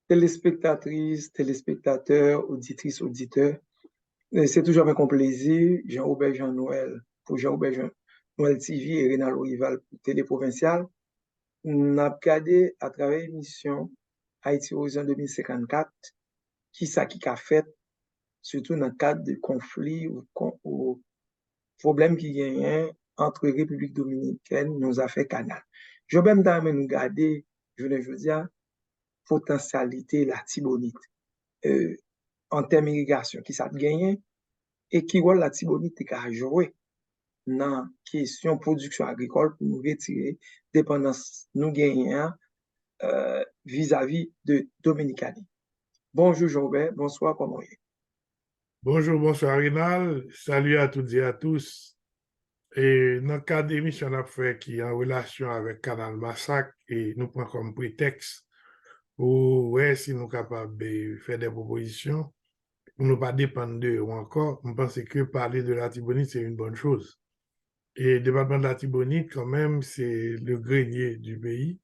Téléspectatrices, téléspectateurs, auditrices, auditeurs, c'est toujours avec un plaisir. Jean-Robert Jean-Noël pour Jean-Robert Jean-Noël TV et Rénal Rival pour Télé Provinciale. On a regardé à travers l'émission Haïti Horizon 2054 qui ça qui a fait, surtout dans le cadre de conflits ou problèmes qui gagnent entre République dominicaine et nos affaires canales. Je vais même nous garder, je veux dire, potentialité la Tibonite. En termes d'irrigation, qui ça gagné et qui rôle la Tibonite a joué dans la question production agricole pour nous retirer dépendance nous gagnons vis-à-vis de Dominicanie. Bonjour Jean-Robert, bonsoir, comment est? Bonjour, bonsoir Rénal. Salut à toutes et à tous. Et dans le cadre d'émission qu'on a fait qui est en relation avec Canal Massacre et nous prenons comme prétexte pour ouais, si nous sommes capables de faire des propositions, pour ne pas dépendre d'eux ou encore, on pense que parler de la Tibonite, c'est une bonne chose. Et le département de la Tibonite, quand même, c'est le grenier du pays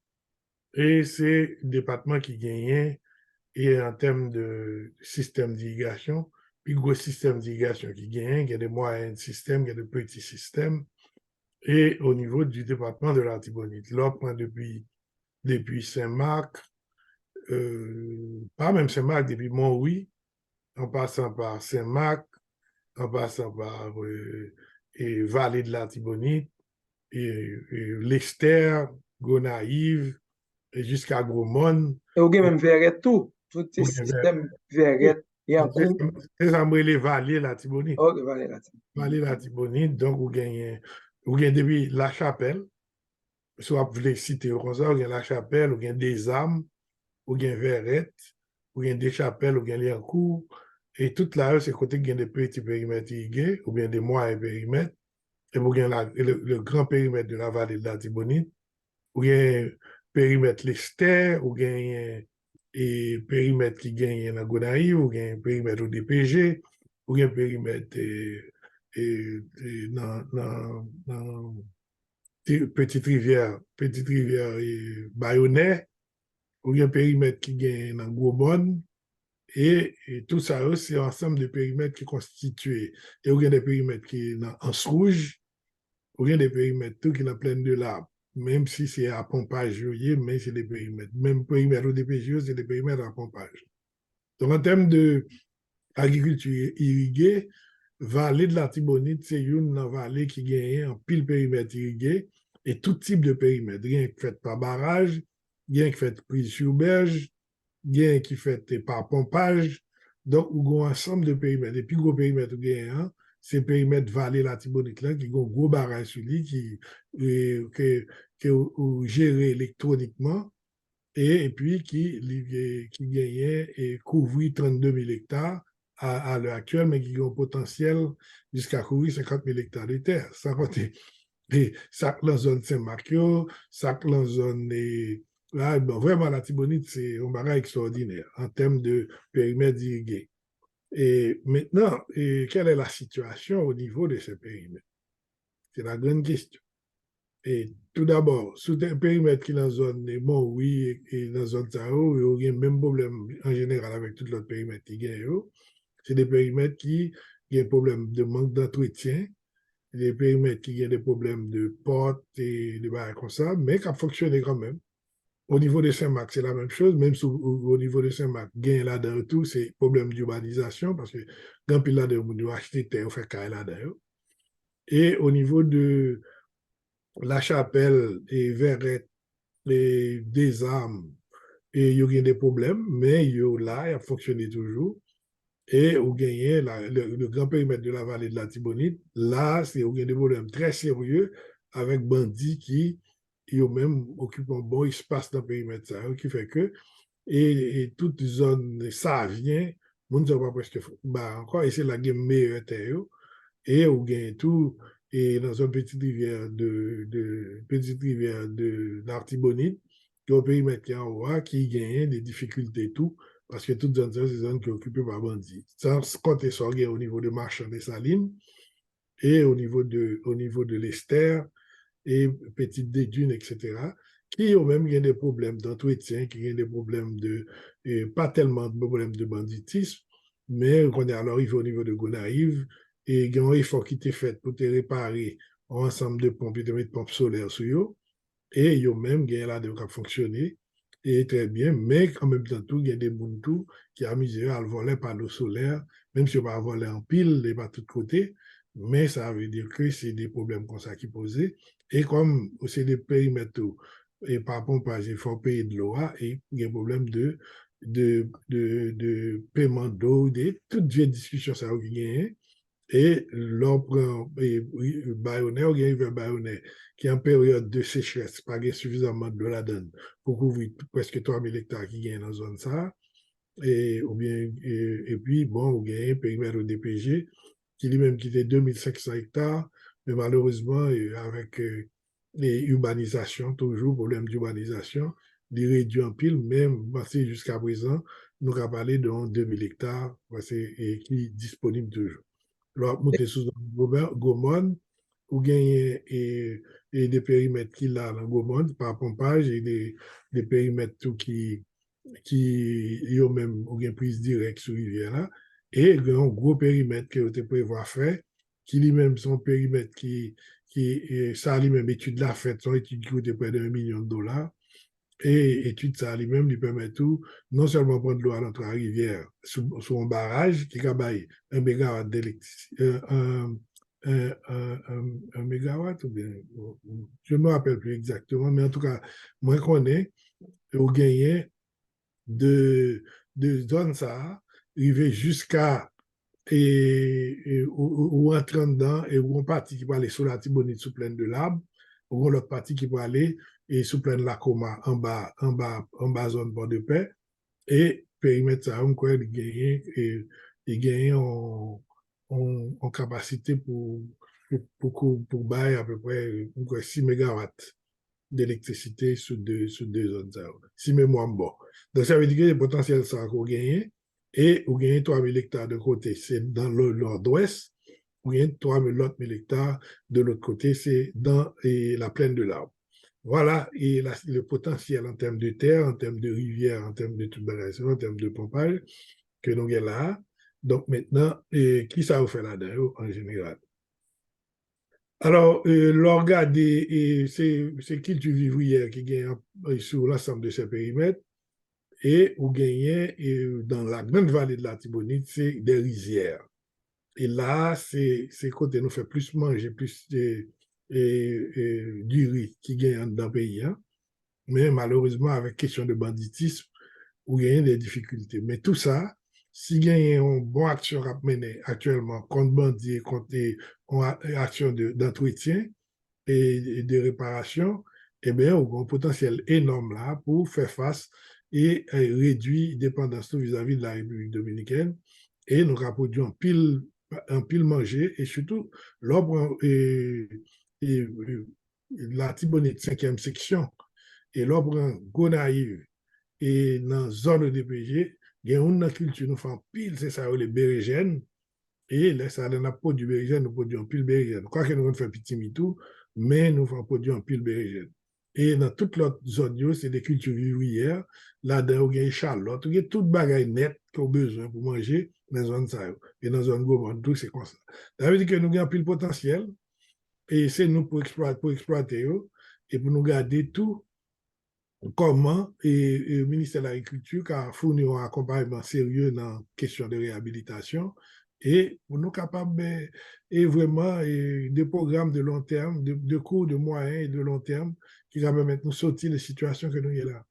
et c'est le département qui gagne et en termes de système d'irrigation, puis gros système d'irrigation qui gagne, il y a des moyens de système, il y a des petits systèmes, et au niveau du département de l'Artibonite. Là, depuis Saint-Marc, pas même Saint-Marc, depuis Montrouy, en passant par Saint-Marc, en passant par et Vallée de l'Artibonite, et Lester, Gonaïve, et jusqu'à Grosmont. Et vous avez même Verret tout ces systèmes Verret et en C'est cours. ça, les vallées la Tibonite. Oh, Valais Latin. Vallée la Tibonite, donc vous gagnez depuis La Chapelle, soit vous voulez citer comme ça, vous gagnez La Chapelle, vous gagnez Des Âmes, vous gagnez Verrette, vous gagnez Des Chapelles, vous gagnez Liancourt, et toute là, c'est côté qui gagne des petits périmètres irrigués, ou bien des moyens périmètres, et vous gagnez le grand périmètre de la vallée de la Tibonite, vous gagnez périmètre Lester, vous gagnez et périmètre qui gagne dans Gonaïve, vous gagnez périmètre au DPG, vous gagnez périmètre dans Petite Rivière et Bayonnais, vous gagnez périmètre qui gagne dans Gros-Bonne, et tout ça, c'est un ensemble de périmètres qui constituent. Et vous avez des périmètres qui sont en rouge, vous avez des périmètres tout qui sont plein de l'arbre. Même si c'est à pompage, mais c'est des périmètres. Même périmètre au DPGO, c'est des périmètres à pompage. Donc, en termes d'agriculture irriguée, vallée de la Tibonite, c'est une vallée qui gagne un pile périmètre irrigué et tout type de périmètre. Rien qui fait par barrage, rien qui fait prise sur berge, rien qui fait par pompage. Donc, on a un ensemble de périmètres. Les plus gros périmètres gagnent, c'est le périmètre vallée de la Tibonite là, qui a un gros barrage sur lui, qui est géré électroniquement et puis qui gagnait et couvrit 32 000 hectares à l'heure actuelle, mais qui a un potentiel jusqu'à couvrir 50 000 hectares de terre. Sans compter ça dans la zone Saint-Marc, ça dans la zone. Là, bon, vraiment, la Tibonite, c'est un barrage extraordinaire en termes de périmètre irrigué. Et maintenant, quelle est la situation au niveau de ces périmètres? C'est la grande question. Et tout d'abord, sous un périmètre qui est dans la zone de Montrouy et dans la zone Sao, il y a le même problème en général avec tout l'autre périmètre qui gagne. C'est des périmètres qui ont un problème de manque d'entretien, des périmètres qui ont des problèmes de portes et des barres comme ça, mais qui fonctionnent quand même. Au niveau de Saint-Marc, c'est la même chose, même si au niveau de Saint-Marc, gain là-dedans tout, c'est problème d'urbanisation, parce que quand il là-dedans, on doit acheter terre, on fait carré là-dedans. Et au niveau de La Chapelle et Verrette et des armes, et il y a des problèmes, mais il y a là, il a fonctionné toujours. Et au gagné le grand périmètre de la vallée de la Tibonite, là, c'est au des problèmes très sérieux avec bandits qui ils même occupent un bon espace dans le périmètre ça, qui fait que et toute zone ça vient, on ne sait pas presque bah encore et c'est la game meilleure terre et au gain tout et dans une petite rivière de l'Artibonite, qui est un périmètre qui est en haut, qui gagne des difficultés et tout, parce que toute zone, c'est une zone qui est occupée par bandits. Sans compter ça, au niveau de Marchand des Salines et au niveau de l'Esther et Petite des Dunes, etc. qui ont même des problèmes d'entretien, qui ont des problèmes pas tellement de problèmes de banditisme, mais qu'on est alors arrivé au niveau de Gonaïve, et il y a un effort qui était fait pour te réparer un ensemble de pompes et de mettre pompes solaires sur eux, et ils ont même gagné là de fonctionner, et très bien, mais en même temps, tout, il y a des gens qui amusent à voler panneaux solaires, même si on va voler en pile, et pas de tous côtés, mais ça veut dire que c'est des problèmes comme ça qui posent. Et comme c'est des périmètres et par pompage, il faut payer de l'eau et il y a un problème de paiement d'eau, toutes les discussions ça qui gagne. Et l'on prend Bayonnais, ou bien Bayonnais, qui est en période de sécheresse, pas suffisamment de la donne pour couvrir presque 3000 hectares qui gagnent dans la zone ça. Ou bien, et puis, bon, on gagne un périmètre au DPG qui lui-même quittait 2500 hectares, mais malheureusement, avec les urbanisations, toujours problème d'urbanisation, il réduit en pile, même jusqu'à présent, nous avons parlé de 2000 hectares et qui est disponible toujours. Alors, monter sous Gomon, ou gagner et des périmètres qu'il a dans Gomon par pompage et des périmètres tout qui ont même une prise directe sur rivière là, et un gros périmètre que vous prévoir faire, qui lui-même son périmètre ça lui-même étude la fête, son étude qui coûte près de $1 million, et étude ça lui-même lui permet tout, non seulement prendre l'eau à l'entrée à rivière, sur un barrage qui a 1 mégawatt d'électricité, un mégawatt, ou bien, je ne me rappelle plus exactement, mais en tout cas, moi je connais, au gagné de zone ça, arriver jusqu'à ou entrer dedans, et ou une partie qui va aller sur la Tibonite sous pleine de l'arbre, ou l'autre partie qui va aller et sous pleine de la Coma en bas zone bord de paix, et périmètre ça, on croit il gagne en capacité pour bailler à peu près 6 mégawatts d'électricité sur deux zones. Si mémoire bon. Donc, ça veut dire que le potentiel ça qu'on gagne, et on gagne 3000 hectares de côté, c'est dans le nord-ouest, on gagne 3000 autres hectares de l'autre côté, c'est dans la plaine de l'Arbre. Voilà, et le potentiel en termes de terre, en termes de rivière, en termes de toute bagage, en termes de pompage, que nous avons là. Donc maintenant, qui ça vous fait là-dedans en général? Alors, l'organe, c'est culture vivrière qui gagne sur l'ensemble de ces périmètres, et où gagne dans la grande vallée de la Tibonite, c'est des rizières. Et là, c'est côté nous fait plus manger, plus du riz qui gagne dans le pays. Hein. Mais malheureusement, avec question de banditisme, où il y a des difficultés. Mais tout ça, s'il y a une bonne action à mener actuellement contre bandits, contre une action d'entretien et de réparation, eh bien, on a un potentiel énorme là pour faire face et réduire la dépendance vis-à-vis de la République dominicaine. Et nous avons produit un pile manger, et surtout l'arbre et la Tibonite 5e section et l'arbre Gonaïve et dans la zone de DPG, il y a une culture nous fait pile, c'est ça, les bérégènes. Et là, ça n'a pas du bérigène, nous produisons pile bérigène. Quoi que nous faisons petit mitou, mais nous produisons pile bérigène. Et dans toute l'autre zone, c'est des cultures vivrières. Là-dedans, il y a Charlotte, il y a tout bagaille net qu'on a besoin pour manger dans la zone ça. Et dans la zone gourmande, tout c'est comme ça. Ça veut dire que nous avons pile potentiel, et c'est nous pour exploiter, et pour nous garder tout comment le ministère de l'Agriculture a fourni un accompagnement sérieux dans la question de réhabilitation, et pour nous capables et vraiment des programmes de long terme, de court, de moyen et de long terme qui va permettre de nous sortir de la situation que nous sommes là.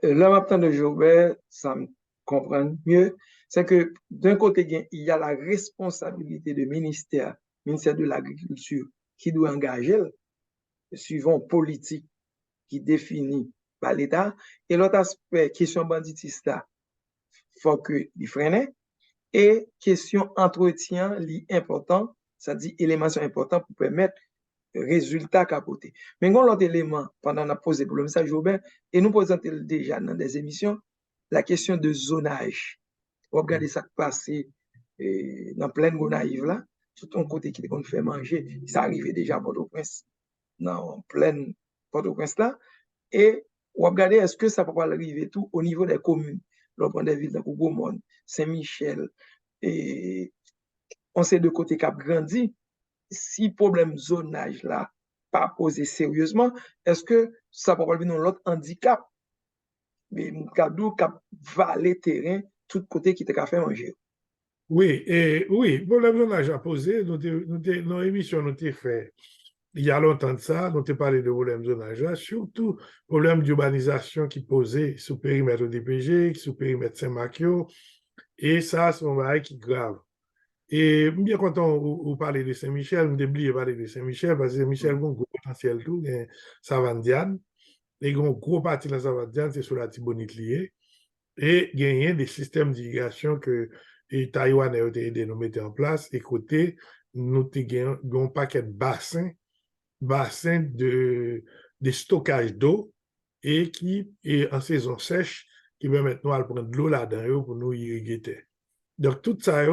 Là, maintenant, de Joubert, ça me comprend mieux, c'est que d'un côté, il y a la responsabilité du ministère de l'Agriculture, qui doit engager, suivant politique qui définit par l'État, et l'autre aspect, question banditiste, il faut que il freine, et question entretien, important, c'est-à-dire éléments importants pour permettre résultat capoté. Mais l'autre élément, pendant la pause pour le message Joubert, et nous présentons déjà dans des émissions, la question de zonage. Vous regardez ça qui passe dans plein de Gonaïve là, tout un côté qui qu'on fait manger, ça arrivait déjà à Port-au-Prince, dans pleine Port-au-Prince là, et on va regarder est-ce que ça peut pas arriver tout au niveau des communes, l'on prend des villes comme Gaumont, Saint-Michel, et on sait de côté Cap grandi, si problème zonage là pas posé sérieusement, est-ce que ça peut pas venir l'autre handicap, mais Moukadou cap valer terrain tout côté qui t'a fait manger. Oui, et oui, problème qu'on a déjà posé, nos émissions nous avons fait il y a longtemps de ça, nous avons parlé de problème de zonage, là, surtout problème d'urbanisation qui posait sous périmètre DPG, sous périmètre Saint-Macchio, et ça, c'est un bail qui est grave. Et bien quand on parlait de Saint-Michel, on oublié de parler de Saint-Michel, parce que Saint-Michel a un gros potentiel tout, il y a Savandiane, et un gros parti dans Savandiane, c'est sur la Tibonite liée, et il y a des systèmes d'irrigation que les Taïwanais ont aidé nous mettre en place, et côté, nous avons un paquet de bassins de stockage d'eau, et qui est en saison sèche, qui permettent nous de prendre de l'eau là-dedans pour nous irriguer. Donc, tout ça,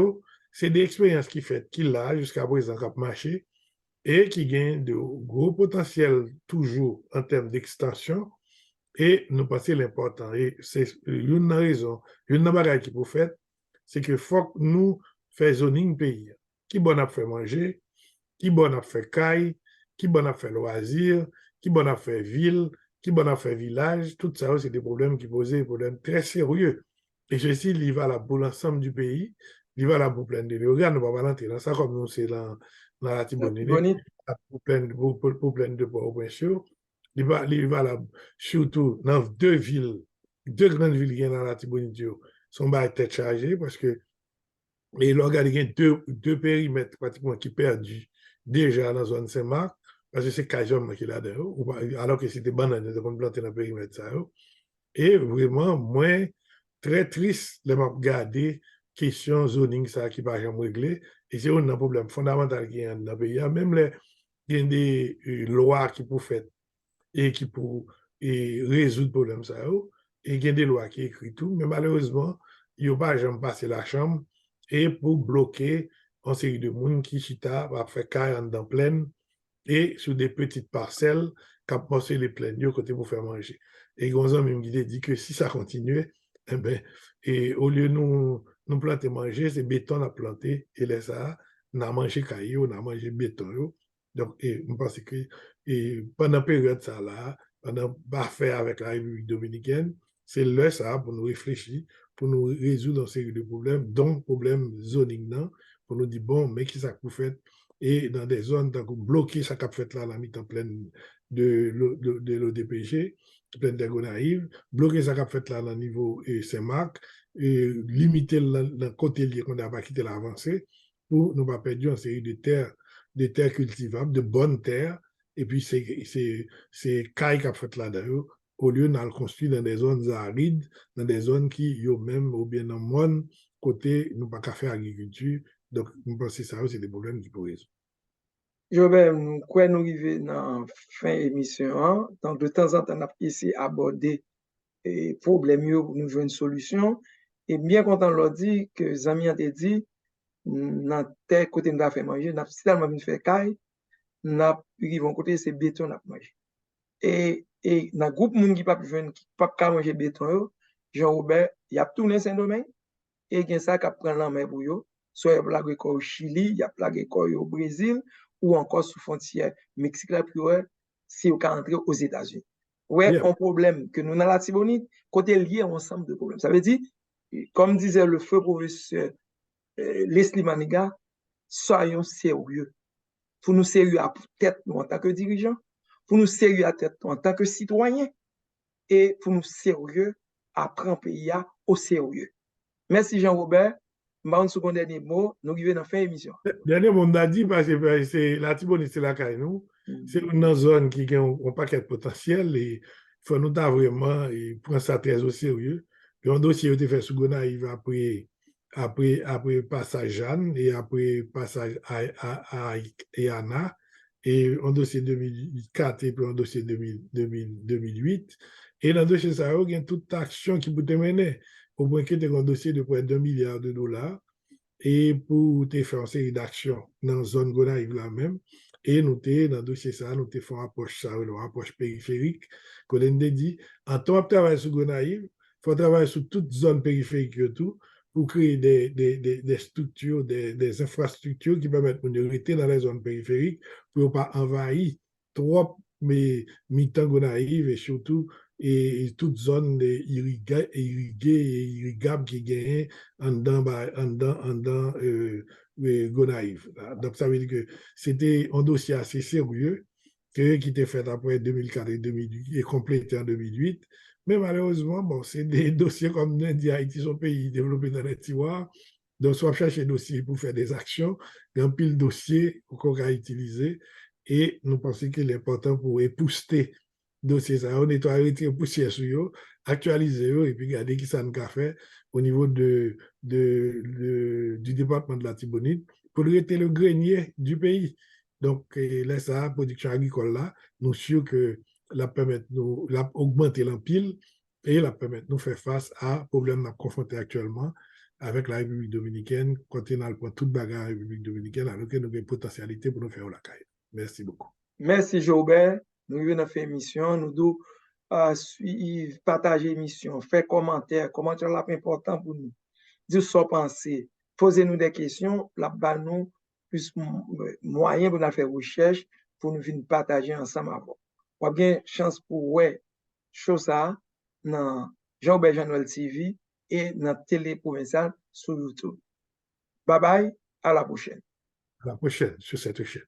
c'est des expériences qui fait qu'il a jusqu'à présent qui a marché et qui gagnent de gros potentiel toujours en termes d'extension. Et nous pensons l'important. Et c'est une raison, une bagaille qui peut faire, c'est que faut que nous fassions zoning pays. Qui bon à faire manger, qui bon à faire caille, qui bon à faire loisir, qui bon à faire ville, qui bon à faire village. Tout ça, c'est des problèmes qui posent des problèmes très sérieux. Et ceci, il va là pour l'ensemble du pays, il va là pour plein de regarde, nous ne va pas rentrer dans ça comme nous, c'est dans la Tibonite, Bonite, pour plein de Port-au-Prince. Il va là surtout dans deux villes, deux grandes villes qui sont dans la Tibonite, sont pas tête chargée parce que et là, il y a deux périmètres pratiquement qui perdus déjà dans la zone Saint-Marc, parce que c'est Kajom qui est là-dedans, alors que c'était banane de planter dans le périmètre. Ça, et vraiment, moi, très triste de me regarder question zoning ça qui va jamais régler. Et c'est un problème fondamental qui est dans le pays. Même les, il y a des lois qui pour faire et qui pour résoudre le problème ça. Et il y a des lois qui écrivent tout, mais malheureusement, il n'y a pas jamais passé la chambre et pour bloquer une série de monde qui chita va faire 40 dans pleine et sur des petites parcelles qui passer les plaines de côté pour faire manger. Et Gonzalo même dit que si ça continuait, eh ben, et au lieu de nous planter manger, c'est béton à planter et là ça, on a mangé caillou, on a mangé béton. Donc, et, je pense que et pendant la période ça là, pendant l'affaire avec la République dominicaine, c'est là ça pour nous réfléchir, pour nous résoudre une série de problèmes, dont le problème zoning, non, pour nous dire, bon, mais qui ça vous fait et dans des zones bloquées, ça qu'a fait là, la mise en pleine de l'ODPG, pleine de Gonaïve, bloquer ça qu'a fait là, dans le niveau Saint-Marc, et limiter le côté lié qu'on n'a pas quitté l'avancée pour ne pas perdre une série de terres cultivables, de bonnes terres, et puis c'est caille qu'a fait là d'ailleurs, au lieu de le construire dans des zones arides, dans des zones qui, ont même, ou bien dans le monde, côté, nous pas qu'à faire agriculture. Donc, je pense que ça, c'est des problèmes qui pourraient résoudre. Jobert, quoi nous arriver dans fin émission, donc de temps en temps, on a essayé d'aborder les problèmes pour nous jouer une solution. Et bien content de leur dire que Zami a dit, dans tel côté nous avons fait manger, nous avons tellement fait caille, nous avons côté c'est béton nous manger. Et dans le groupe monde qui pas pas manger béton, Jean-Robert, il a tourné Saint-Domingue et il y a ça qui prend la main pour eux. Soit il y a plagué au Chili, il y a plagué au Brésil ou encore sous frontière Mexique là plus si on peut entrer aux États-Unis. Ouais, Yeah. un problème que nous dans la Tibonite, côté lié ensemble de problèmes. Ça veut dire, comme disait le feu professeur Leslie Maniga, soyons sérieux. Pour nous sérieux à tête nous en tant que dirigeants, pour nous sérieux à tête en tant que citoyens et pour nous sérieux à prendre pays au sérieux. Merci Jean-Robert. M'a un dernier mot, nous arrivons dans la fin de l'émission. Dernier mot, on a dit parce que c'est la Tibonite, c'est la caille, nous. C'est une zone qui a un paquet de potentiel et il faut nous vraiment prendre ça très au sérieux. Et un dossier a été fait sous Gonaïve après passage Jeanne et après passage à Yana et un dossier 2004 et puis un dossier 2008. Et dans le dossier, ça il y a toute action qui peut te mener. Au moins qu'il y ait un dossier de près d'1 milliard de dollars et pour te faire une série d'actions dans la zone Gonaïve là même. Et nous t'es dans le dossier ça, nous t'es fait une approche ça, une approche périphérique, qu'on a dit, en tant que travail sur Gonaïve, il faut travailler sur toute zone périphérique et tout, pour créer des structures, des infrastructures qui permettent de rester dans les zones périphériques pour ne pas envahir trop mais mi-temps Gonaïve et surtout et toute zone irriguée et irrigable qui gagne en dedans Gonaïve. Donc ça veut dire que c'était un dossier assez sérieux qui était fait après 2004 et 2008 et complété en 2008. Mais malheureusement, bon, c'est des dossiers comme l'Inde et Haïti sont pays développés dans les tiroirs. Donc, soit chercher des dossiers pour faire des actions, il y a un pile de dossiers qu'on va utiliser. Et nous pensons qu'il est important pour épouster dossier ça, nettoyer, retirer poussière sur eux, actualiser eux et puis regarder qui ça nous a fait au niveau du département de la Tibonite pour rester le grenier du pays. Donc, là, ça, production agricole là, nous sommes sûrs que la permettre nous augmenter l'empile et la permettre nous faire face à problème qu'on confronté actuellement avec la République dominicaine, quand on a le toute bagarre à la République dominicaine, alors que nous avons une potentialité pour nous faire la caille. Merci beaucoup. Merci, Joubert. Nous venons faire émission. Nous devons suivre, partager l'émission, faire commentaire. Commentaire là important pour nous. Dire ce penser. Posez-nous des questions. Là-bas, nous, plus moyen pour nous faire recherche, pour nous venir partager ensemble avant. On a bien chance pour ouais, chose ça dans Jean-Aubert Jean-Noël TV et dans Télé Provinciale sur YouTube. Bye bye, à la prochaine. À la prochaine sur cette chaîne.